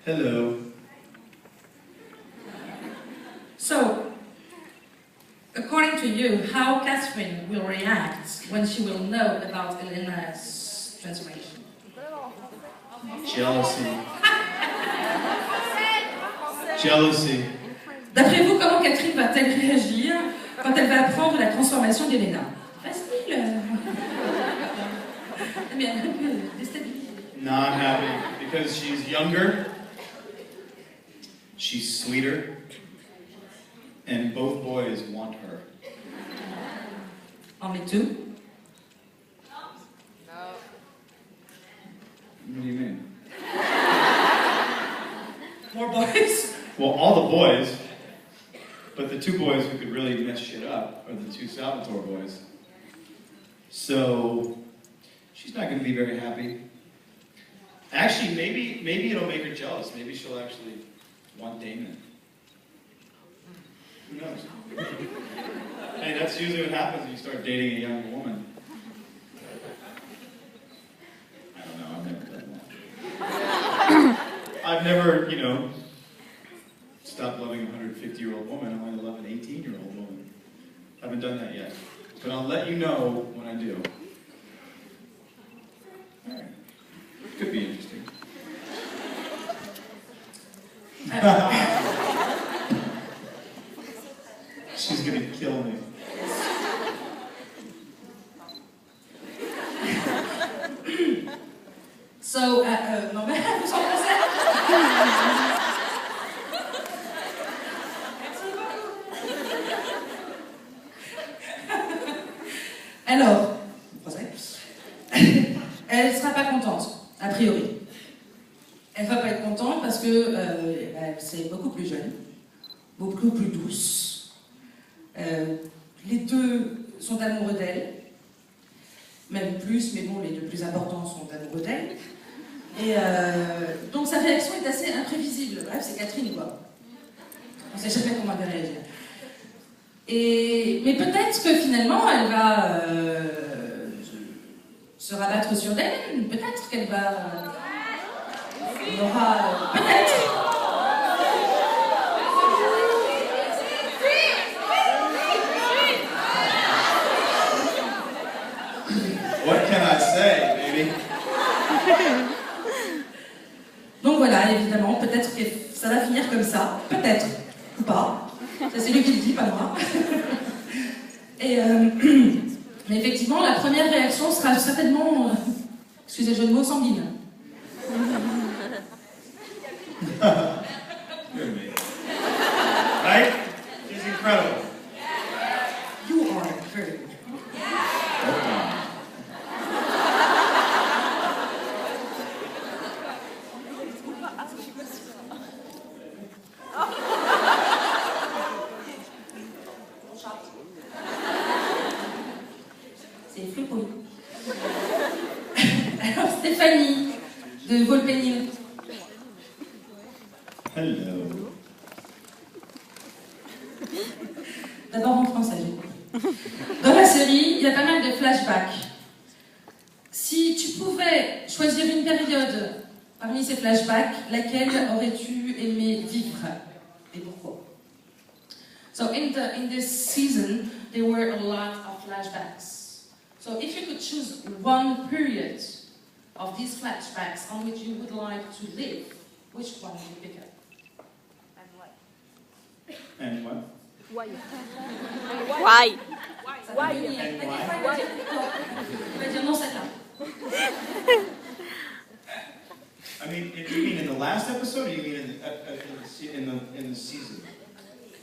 Hello. So, according to you, how Catherine will react when she will know about Elena's transformation? Jealousy. Jealousy. D'après vous, comment Catherine va-t-elle réagir quand elle va apprendre la transformation d'Elena? Facile. Mais un peu déstabilisée. Not happy because she's younger, she's sweeter, and both boys want her. Only two? What do you mean? More boys? Well, all the boys, but the two boys who could really mess shit up are the two Salvatore boys. So, she's not going to be very happy. Actually, maybe it'll make her jealous. Maybe she'll actually want Damon. Who knows? Hey, that's usually what happens when you start dating a young woman. I don't know, I've never done that. I've never, stopped loving a 150-year-old woman. I only love an 18-year-old woman. I haven't done that yet. But I'll let you know when I do. Alright. Could be interesting. She's gonna kill me. So, non mais vous en pensez? Alors, elle ne sera pas contente, a priori. Elle ne va pas être contente parce que c'est beaucoup plus jeune, beaucoup plus douce. Les deux sont amoureux d'elle, même plus, mais bon, les deux plus importants sont amoureux d'elle. Et donc sa réaction est assez imprévisible. Bref, c'est Catherine, quoi. On ne sait jamais comment elle va réagir. Mais peut-être que finalement, elle va se rabattre sur Damon. Peut-être qu'elle va... Il y aura... peut-être. What can I say, baby? Donc voilà, évidemment, peut-être que ça va finir comme ça. Peut-être. Ou pas. Ça, c'est lui qui le dit, pas moi. Mais effectivement, la première réaction sera certainement, excusez le jeu de mots, sanguine. You're amazing. Right? She's incredible. You are incredible. C'est flipouille. Alors, Stéphanie, de Volpénil. Hello. D'abord en français. Dans la série, il y a pas mal de flashbacks. Si tu pouvais choisir une période parmi ces flashbacks, laquelle aurais-tu aimé vivre? Et pourquoi? So in this season, there were a lot of flashbacks. So if you could choose one period of these flashbacks on which you would like to live, which one would you pick up? And what? Why? Why? And why? On va dire non, celle-là. I mean, you mean in the last episode, or you mean in the season?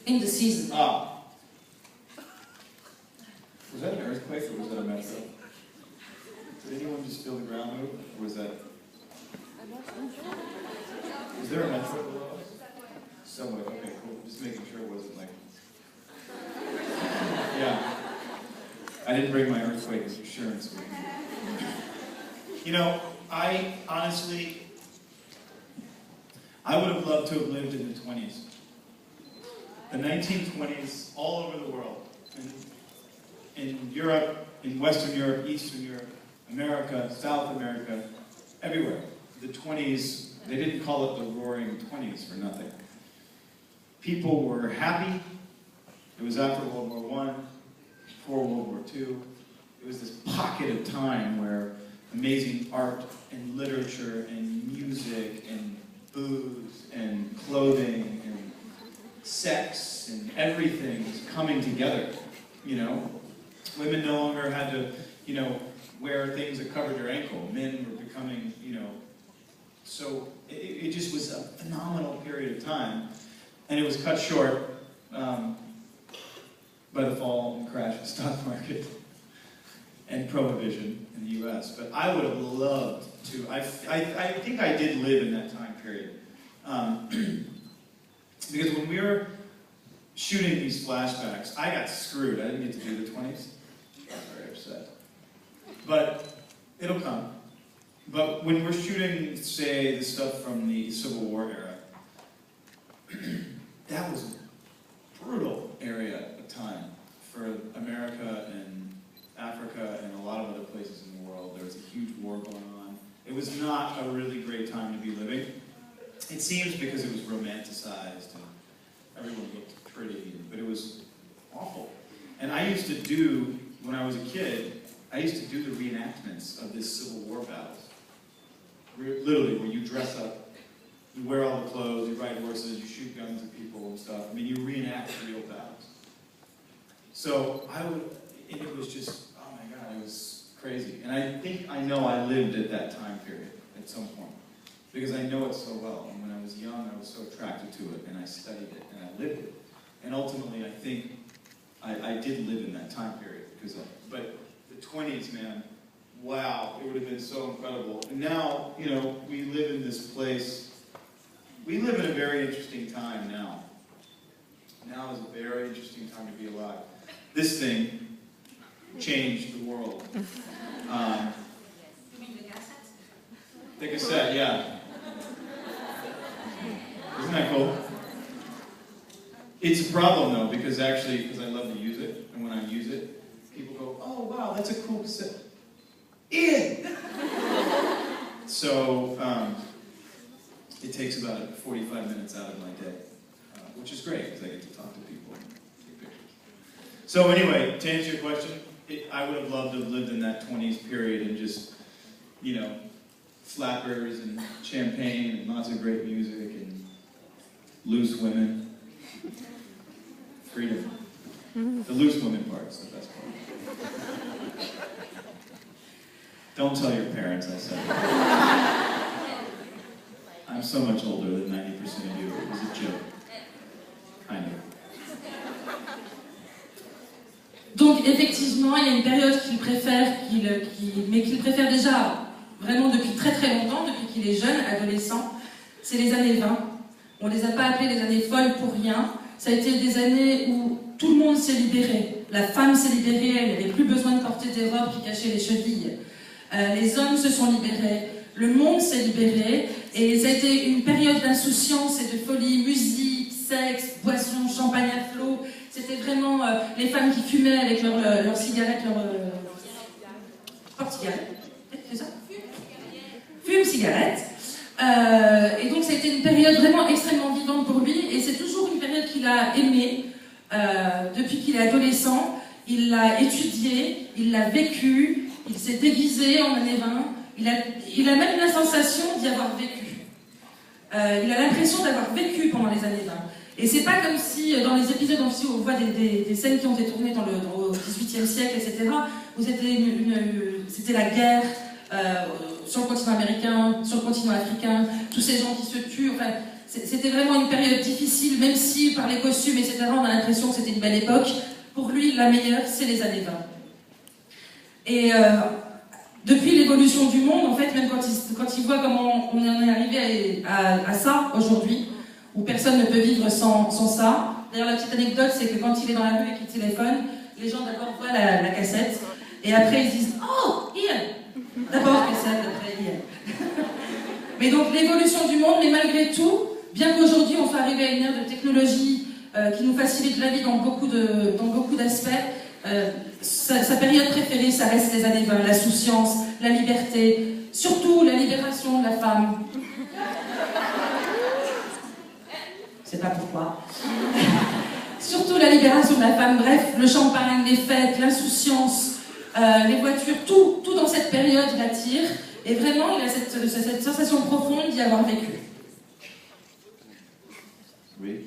In the season. Ah. Was that an earthquake or was that a metro? Did anyone just feel the ground move? Or was that... Is there a metro below us? Somewhere, okay, cool. Just making sure it wasn't like... Yeah. I didn't bring my earthquake insurance with me. I honestly... I would have loved to have lived in the 20s. The 1920s, all over the world. In Europe, in Western Europe, Eastern Europe, America, South America, everywhere. The 20s They didn't call it the Roaring Twenties for nothing. People were happy. It was after World War I, before World War II. It was this pocket of time where amazing art and literature and music and booze and clothing and sex and everything was coming together, you know? Women no longer had to, you know, wear things that covered their ankle. Men were becoming, you know, so it just was a phenomenal period of time. And it was cut short by the fall and crash of the stock market and prohibition in the US. But I would have loved to, I think I did live in that time period. Because when we were shooting these flashbacks, I got screwed. I didn't get to do the 20s. I was very upset. But it'll come. But when we're shooting, say, the stuff from the Civil War era, that was a brutal area of time for America and Africa and a lot of other places in the world. There was a huge war going on. It was not a really great time to be living. It seems because it was romanticized and everyone looked pretty, but it was awful. And I used to do, when I was a kid, I used to do the reenactments of this Civil War battles. Literally, where you dress up, you wear all the clothes, you ride horses, you shoot guns at people and stuff. I mean, you reenact real battles. So I would, and it was just, oh my God, it was crazy. And I think I know I lived at that time period at some point, because I know it so well. And when I was young, I was so attracted to it, and I studied it, and I lived it. And ultimately, I think I did live in that time period. But the 20s, man, wow, it would have been so incredible. And now, you know, we live in this place. We live in a very interesting time now. Now is a very interesting time to be alive. This thing changed the world. You mean the cassette? The cassette, yeah. Isn't that cool? It's a problem, though, because I love to use it, and when I use it, people go, oh, wow, that's a cool cassette. Ian! So, it takes about 45 minutes out of my day, which is great, because I get to talk to people and take pictures. So anyway, to answer your question, I would have loved to have lived in that 20s period and just, you know, flappers and champagne and lots of great music and loose women. Freedom. The loose women part's the best part. Don't tell your parents I said it. I'm so much older than 90% of you. It was a joke. Kind of. Donc effectivement, il y a une période qu'il préfère, mais qu'il préfère déjà vraiment depuis très très longtemps, depuis qu'il est jeune, adolescent, c'est les années 20. On ne les a pas appelées les années folles pour rien. Ça a été des années où tout le monde s'est libéré. La femme s'est libérée, elle n'avait plus besoin de porter des robes qui cachaient les chevilles. Les hommes se sont libérés, le monde s'est libéré, et ça a été une période d'insouciance et de folie, musique, sexe, boissons, champagne à flot. C'était vraiment les femmes qui fumaient avec leurs cigarettes, porte-cigarettes, c'est ça ? Fume-cigarette. Et donc ça a été une période vraiment extrêmement vivante pour lui, et c'est toujours une période qu'il a aimée depuis qu'il est adolescent. Il l'a étudiée, il l'a vécue, il s'est déguisé en années 20, il a même la sensation d'y avoir vécu. Il a l'impression d'avoir vécu pendant les années 20. Et c'est pas comme si, dans les épisodes où on voit des scènes qui ont été tournées au XVIIIe siècle, etc., où c'était la guerre sur le continent américain, sur le continent africain, tous ces gens qui se tuent, enfin, c'était vraiment une période difficile, même si par les costumes, etc., on a l'impression que c'était une belle époque. Pour lui, la meilleure, c'est les années 20. Et depuis l'évolution du monde, en fait, même quand il voit comment on en est arrivé à ça aujourd'hui, où personne ne peut vivre sans ça. D'ailleurs, la petite anecdote, c'est que quand il est dans la rue et qu'il téléphone, les gens d'abord voient la cassette, et après ils disent « Oh, Ian !» D'abord cassette, après Ian. Mais donc l'évolution du monde, mais malgré tout, bien qu'aujourd'hui on soit arrivé à une ère de technologie qui nous facilite la vie dans beaucoup d'aspects, sa période préférée, ça reste les années 20, la souciance, la liberté, surtout la libération de la femme. je sais pas pourquoi. Surtout la libération de la femme, bref, le champagne, les fêtes, l'insouciance, les voitures, tout dans cette période l'attire. Et vraiment, il a cette sensation profonde d'y avoir vécu. Oui.